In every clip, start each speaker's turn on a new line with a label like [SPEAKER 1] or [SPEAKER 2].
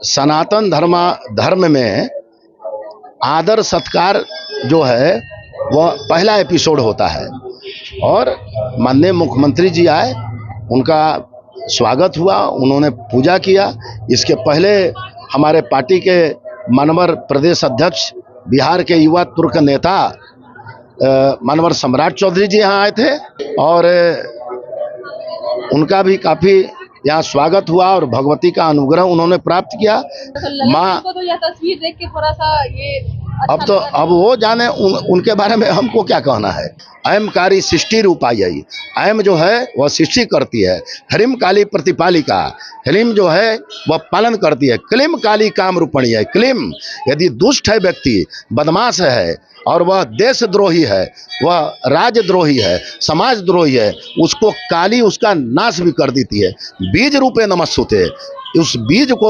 [SPEAKER 1] सनातन धर्म में आदर सत्कार जो है वह पहला एपिसोड होता है और माननीय मुख्यमंत्री जी आए, उनका स्वागत हुआ, उन्होंने पूजा किया। इसके पहले हमारे पार्टी के मानवर प्रदेश अध्यक्ष, बिहार के युवा तुर्क नेता मानवर सम्राट चौधरी जी यहाँ आए थे और उनका भी काफी यहाँ स्वागत हुआ और भगवती का अनुग्रह उन्होंने प्राप्त किया। माँ
[SPEAKER 2] को तो यह तस्वीर देख के थोड़ा सा ये
[SPEAKER 1] अब वो जाने उनके बारे में हमको क्या कहना है। अयमकारी सृष्टि रूपायी, अयम जो है वह सृष्टि करती है, ह्रीम काली प्रतिपालिका, ह्रीम जो है वह पालन करती है, क्लीम काली काम रूपणी है। क्लीम यदि दुष्ट है व्यक्ति, बदमाश है और वह देशद्रोही है, वह राजद्रोही है, समाजद्रोही है, उसको काली उसका नाश भी कर देती है। बीज रूपे नमस्ते, उस बीज को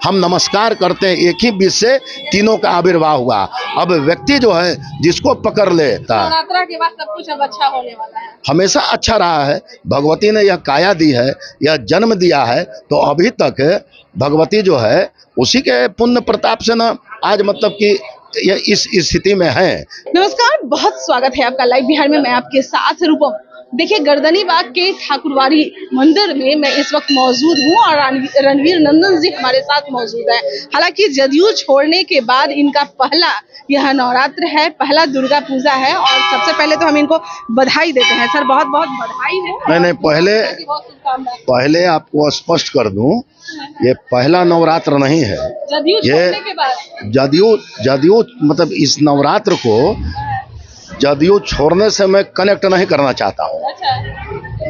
[SPEAKER 1] हम नमस्कार करते हैं। एक ही बीज से तीनों का आविर्भाव हुआ। अब व्यक्ति जो है जिसको पकड़ लेता,
[SPEAKER 2] नवरात्रा के बाद सब कुछ अब अच्छा होने वाला है।
[SPEAKER 1] हमेशा अच्छा रहा है। भगवती ने यह काया दी है, यह जन्म दिया है, तो अभी तक भगवती जो है उसी के पुण्य प्रताप से न आज मतलब कि ये इस स्थिति में है।
[SPEAKER 2] नमस्कार, बहुत स्वागत है आपका लाइव बिहार में। मैं आपके साथ रूपम। देखिए, गर्दनीबाग के ठाकुरबाड़ी मंदिर में मैं इस वक्त मौजूद हूँ और रणवीर नंदन जी हमारे साथ मौजूद है। हालांकि जदयू छोड़ने के बाद इनका पहला यह नवरात्र है, पहला दुर्गा पूजा है और सबसे पहले तो हम इनको बधाई देते हैं। सर, बहुत बहुत बधाई है।
[SPEAKER 1] नहीं, पहले आपको स्पष्ट कर दूं, ये पहला नवरात्र नहीं है।
[SPEAKER 2] जदयू छोड़ने के बाद
[SPEAKER 1] जदयू मतलब इस नवरात्र को जदयू छोड़ने से मैं कनेक्ट नहीं करना चाहता हूँ।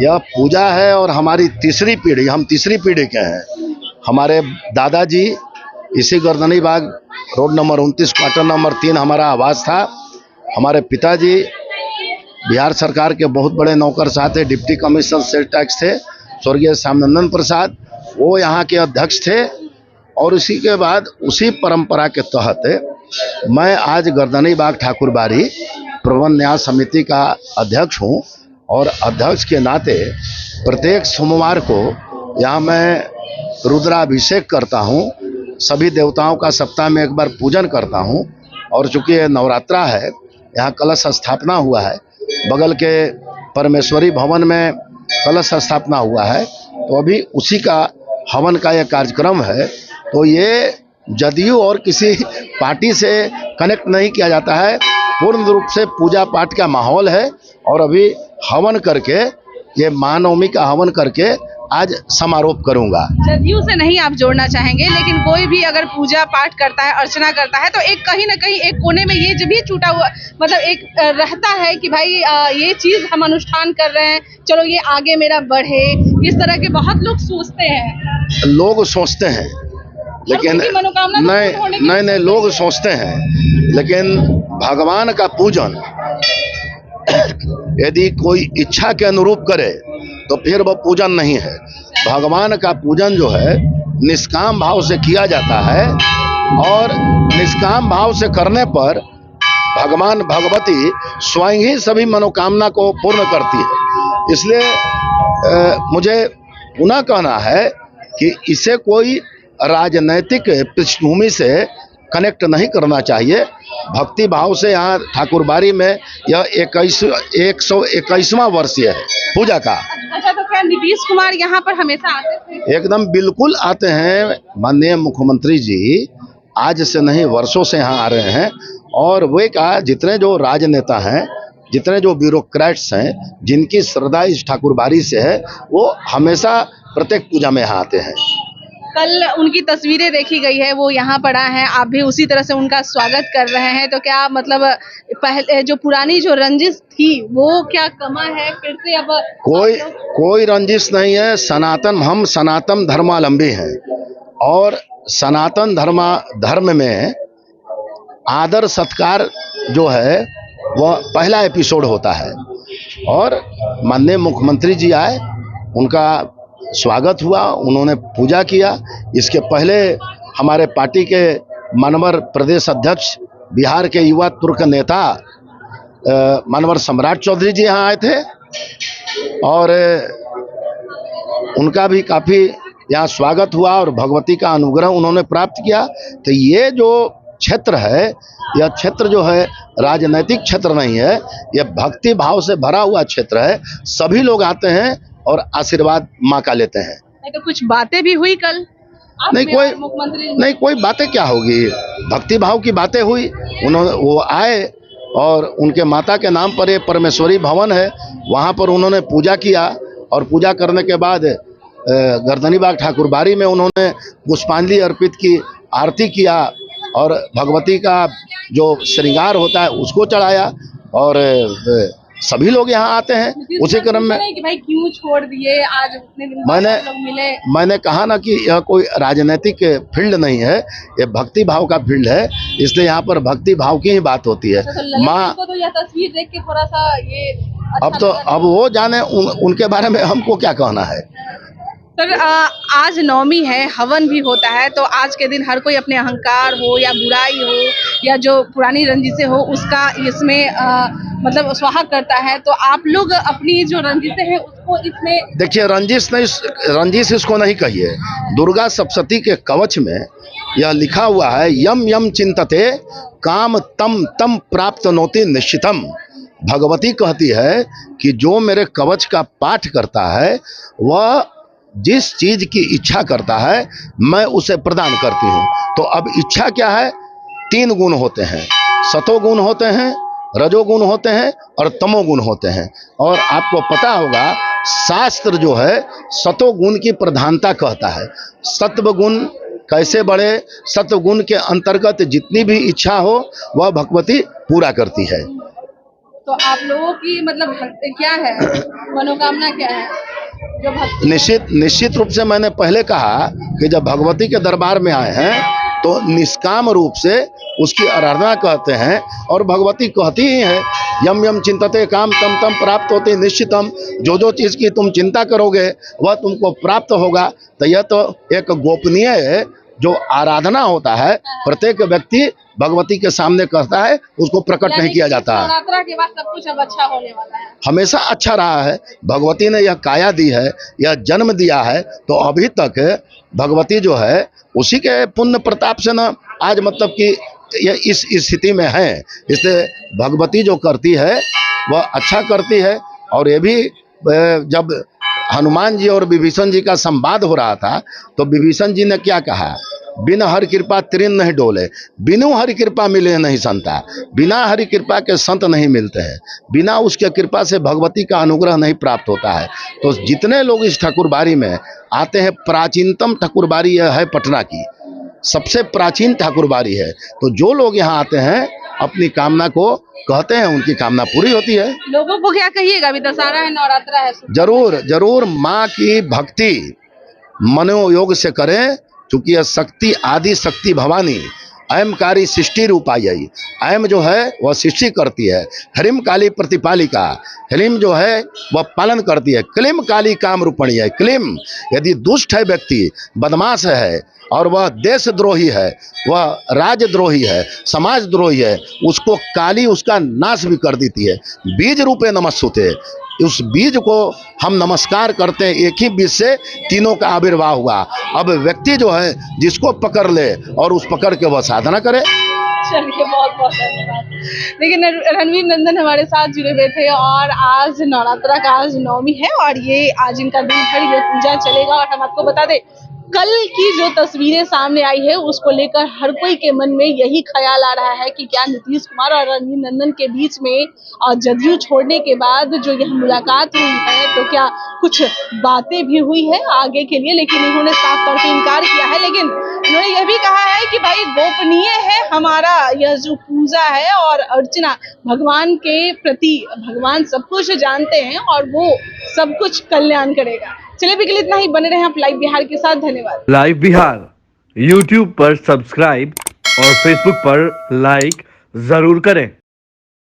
[SPEAKER 1] यह पूजा है और हमारी तीसरी पीढ़ी, हम तीसरी पीढ़ी के हैं। हमारे दादाजी इसी Gardanibagh road number 29 quarter number 3 हमारा आवास था। हमारे पिताजी बिहार सरकार के बहुत बड़े नौकरशाह थे, डिप्टी कमिश्नर सेल टैक्स थे, स्वर्गीय श्यामनंदन प्रसाद, वो यहाँ के अध्यक्ष थे। और उसी के बाद उसी परंपरा के तहत मैं आज गर्दनीबाग ठाकुरबाड़ी प्रबंध न्यास समिति का अध्यक्ष हूँ और अध्यक्ष के नाते प्रत्येक सोमवार को यहाँ मैं रुद्राभिषेक करता हूँ, सभी देवताओं का सप्ताह में एक बार पूजन करता हूँ। और चूँकि ये नवरात्रा है, यहाँ कलश स्थापना हुआ है, बगल के परमेश्वरी भवन में कलश स्थापना हुआ है, तो अभी उसी का हवन का यह कार्यक्रम है। तो ये जदयू और किसी पार्टी से कनेक्ट नहीं किया जाता है, पूर्ण रूप से पूजा पाठ का माहौल है। और अभी हवन करके, ये महानवमी का हवन करके आज समारोह करूंगा।
[SPEAKER 2] जदयू से नहीं आप जोड़ना चाहेंगे, लेकिन कोई भी अगर पूजा पाठ करता है, अर्चना करता है, तो एक कहीं ना कहीं एक कोने में ये भी छूटा हुआ मतलब एक रहता है कि भाई ये चीज हम अनुष्ठान कर रहे हैं, चलो ये आगे मेरा बढ़े। इस तरह के बहुत लोग सोचते हैं।
[SPEAKER 1] लोग सोचते हैं लेकिन नहीं, लोग सोचते हैं, लेकिन भगवान का पूजन यदि कोई इच्छा के अनुरूप करे तो फिर वह पूजन नहीं है। भगवान का पूजन जो है निष्काम भाव से किया जाता है और निष्काम भाव से करने पर भगवान भगवती स्वयं ही सभी मनोकामना को पूर्ण करती है। इसलिए मुझे पुनः कहना है कि इसे कोई राजनैतिक पृष्ठभूमि से कनेक्ट नहीं करना चाहिए। भक्ति भाव से यहाँ ठाकुरबाड़ी में यह 121वां वर्ष है पूजा का।
[SPEAKER 2] अच्छा, तो क्या नीतीश कुमार यहाँ पर हमेशा आते थे?
[SPEAKER 1] एकदम बिल्कुल आते हैं। माननीय मुख्यमंत्री जी आज से नहीं, वर्षों से यहाँ आ रहे हैं। और वे का जितने जो राजनेता हैं, जितने जो ब्यूरोक्रेट्स हैं, जिनकी श्रद्धा इस ठाकुरबाड़ी से है, वो हमेशा प्रत्येक पूजा में यहाँ आते हैं।
[SPEAKER 2] कल उनकी तस्वीरें देखी गई है, वो यहाँ पर आए हैं, आप भी उसी तरह से उनका स्वागत कर रहे हैं। तो क्या मतलब पहले जो पुरानी जो रंजिश थी वो क्या कमा है फिर से? अब
[SPEAKER 1] कोई रंजिश नहीं है। हम सनातन धर्मावलंबी हैं और सनातन धर्म में आदर सत्कार जो है वह पहला एपिसोड होता है और माननीय मुख्यमंत्री जी आए, उनका स्वागत हुआ, उन्होंने पूजा किया। इसके पहले हमारे पार्टी के मानवर प्रदेश अध्यक्ष, बिहार के युवा तुर्क नेता मानवर सम्राट चौधरी जी यहाँ आए थे और उनका भी काफ़ी यहाँ स्वागत हुआ और भगवती का अनुग्रह उन्होंने प्राप्त किया। तो ये जो क्षेत्र है, यह क्षेत्र जो है राजनैतिक क्षेत्र नहीं है, यह भक्ति भाव से भरा हुआ क्षेत्र है। सभी लोग आते हैं और आशीर्वाद माँ का लेते हैं।
[SPEAKER 2] नहीं तो कुछ बातें भी हुई कल
[SPEAKER 1] नहीं कोई
[SPEAKER 2] मुख्यमंत्री
[SPEAKER 1] नहीं, कोई बातें क्या होगी, भक्ति भाव की बातें हुई। उन्होंने वो आए और उनके माता के नाम पर एक परमेश्वरी भवन है, वहाँ पर उन्होंने पूजा किया और पूजा करने के बाद गर्दनीबाग ठाकुरबाड़ी में उन्होंने पुष्पांजलि अर्पित की, आरती किया और भगवती का जो श्रृंगार होता है उसको चढ़ाया। और सभी लोग यहाँ आते हैं उसी क्रम में।
[SPEAKER 2] कि भाई क्यों छोड़ दिए, आज उतने दिन लोग मिले।
[SPEAKER 1] मैंने कहा ना कि यह कोई राजनीतिक फील्ड नहीं है, यह भक्ति भाव का फील्ड है, इसलिए यहाँ पर भक्ति भाव की ही बात होती है।
[SPEAKER 2] तो माँ को तो यह तस्वीर देख के थोड़ा सा ये अच्छा
[SPEAKER 1] अब वो जाने, उनके बारे में हमको क्या कहना है।
[SPEAKER 2] सर आज नवमी है, हवन भी होता है, तो आज के दिन हर कोई अपने अहंकार हो या बुराई हो या जो पुरानी रंजिशें हो उसका इसमें मतलब स्वाहा करता है। तो आप लोग अपनी जो रंजिशें हैं उसको इसमें
[SPEAKER 1] देखिए, रंजिश इसको नहीं कहिए। दुर्गा सप्तशती के कवच में यह लिखा हुआ है, यम यम चिंतते काम तम तम प्राप्त नोति निश्चितम। भगवती कहती है कि जो मेरे कवच का पाठ करता है वह जिस चीज की इच्छा करता है मैं उसे प्रदान करती हूँ। तो अब इच्छा क्या है, 3 गुण होते हैं, सतोगुण होते हैं, रजोगुण होते हैं और तमोगुण होते हैं। और आपको पता होगा शास्त्र जो है सतोगुण की प्रधानता कहता है। सत्वगुण कैसे बढ़े, सत्वगुण के अंतर्गत जितनी भी इच्छा हो वह भगवती पूरा करती है।
[SPEAKER 2] तो आप लोगों की मतलब क्या है, मनोकामना क्या है जो
[SPEAKER 1] निश्चित रूप से मैंने पहले कहा कि जब भगवती के दरबार में आए हैं तो निष्काम रूप से उसकी आराधना कहते हैं। और भगवती कहती ही है, यम यम चिंतते काम तम तम प्राप्त होते निश्चितम। जो चीज़ की तुम चिंता करोगे वह तुमको प्राप्त होगा। तो यह तो एक गोपनीय है, जो आराधना होता है प्रत्येक व्यक्ति भगवती के सामने करता है, उसको प्रकट नहीं किया जाता है।
[SPEAKER 2] नवरात्रि के बाद सब कुछ अब अच्छा होने वाला है,
[SPEAKER 1] हमेशा अच्छा रहा है। भगवती ने यह काया दी है, यह जन्म दिया है, तो अभी तक भगवती जो है उसी के पुण्य प्रताप से न आज मतलब कि यह इस स्थिति में है। इसलिए भगवती जो करती है वह अच्छा करती है। और ये भी जब हनुमान जी और विभीषण जी का संवाद हो रहा था तो विभीषण जी ने क्या कहा, बिन हरि कृपा तृण नहीं डोले, बिनु हरि कृपा मिले नहीं संता। बिना हरि कृपा के संत नहीं मिलते हैं, बिना उसके कृपा से भगवती का अनुग्रह नहीं प्राप्त होता है। तो जितने लोग इस ठाकुरबाड़ी में आते हैं, प्राचीनतम ठाकुरबाड़ी यह है, पटना की सबसे प्राचीन ठाकुरबाड़ी है। तो जो लोग यहाँ आते हैं अपनी कामना को कहते हैं, उनकी कामना पूरी होती है।
[SPEAKER 2] लोगों को क्या कहिएगा, अभी दशहरा है, नवरात्रा है,
[SPEAKER 1] जरूर माँ की भक्ति मनोयोग से करें, क्योंकि यह शक्ति आदि शक्ति भवानी अयमकारी सृष्टि रूपायी। अयम जो है वह सृष्टि करती है, ह्रीम काली प्रतिपालिका, ह्रीम जो है वह पालन करती है, क्लीम काली काम रूपणी है। क्लीम यदि दुष्ट है व्यक्ति, बदमाश है और वह देशद्रोही है, वह राजद्रोही है, समाजद्रोही है, उसको काली उसका नाश भी कर देती है। बीज रूपे नमस्ते, उस बीज को हम नमस्कार करते हैं। एक ही बीज से तीनों का आविर्भाव हुआ। अब व्यक्ति जो है जिसको पकड़ ले और उस पकड़ के वह साधना करे।
[SPEAKER 2] चलिए, बहुत बहुत धन्यवाद। लेकिन रणवीर नंदन हमारे साथ जुड़े हुए थे और आज नवरात्रा का आज नवमी है और ये आज इनका दिन भर ये पूजा चलेगा। और हम आपको बता दें, कल की जो तस्वीरें सामने आई है उसको लेकर हर कोई के मन में यही ख्याल आ रहा है कि क्या नीतीश कुमार और रणवीर नंदन के बीच में और जदयू छोड़ने के बाद जो यह मुलाकात हुई है तो क्या कुछ बातें भी हुई है आगे के लिए। लेकिन इन्होंने साफ तौर पे इनकार किया है। लेकिन इन्होंने यह भी कहा है कि भाई गोपनीय है हमारा यह जो पूजा है और अर्चना, भगवान के प्रति भगवान सब कुछ जानते हैं और वो सब कुछ कल्याण करेगा। चलिए अभी के लिए इतना ही, बने रहे आप लाइव बिहार के साथ। धन्यवाद।
[SPEAKER 3] लाइव बिहार YouTube पर सब्सक्राइब और Facebook पर लाइक जरूर करें।